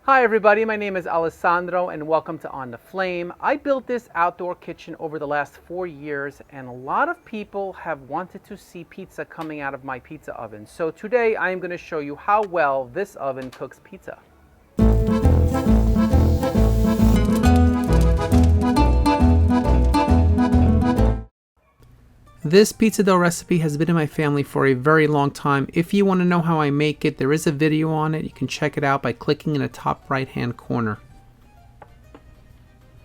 Hi everybody, my name is Alessandro and welcome to On the Flame. I built this outdoor kitchen over the last 4 years and a lot of people have wanted to see pizza coming out of my pizza oven. So today I am going to show you how well this oven cooks pizza. This pizza dough recipe has been in my family for a very long time. If you want to know how I make it, there is a video on it. You can check it out by clicking in the top right hand corner.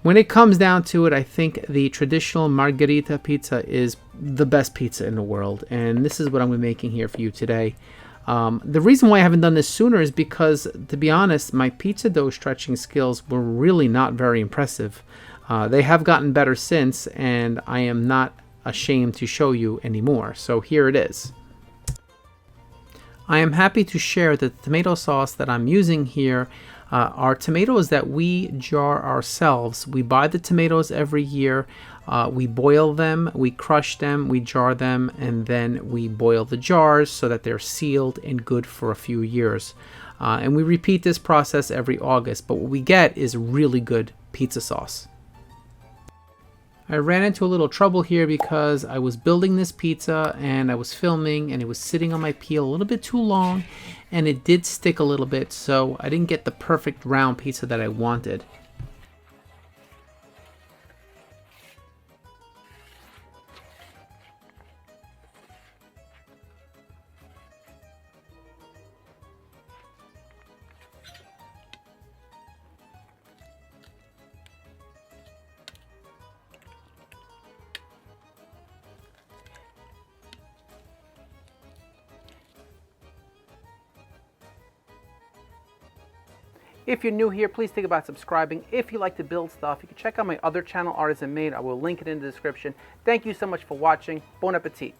When it comes down to it, I think the traditional Margherita pizza is the best pizza in the world, and this is what I'm going to be making here for you today. The reason why I haven't done this sooner is because, to be honest, my pizza dough stretching skills were really not very impressive. They have gotten better since, and I am not ashamed to show you anymore. So here it is. I am happy to share that the tomato sauce that I'm using here are tomatoes that we jar ourselves. We buy the tomatoes every year, we boil them, we crush them, we jar them, and then we boil the jars so that they're sealed and good for a few years. And we repeat this process every August, but what we get is really good pizza sauce. I ran into a little trouble here because I was building this pizza and I was filming and it was sitting on my peel a little bit too long and it did stick a little bit, so I didn't get the perfect round pizza that I wanted. If you're new here, please think about subscribing. If you like to build stuff, you can check out my other channel, Artisan Made. I will link it in the description. Thank you so much for watching. Bon appetit.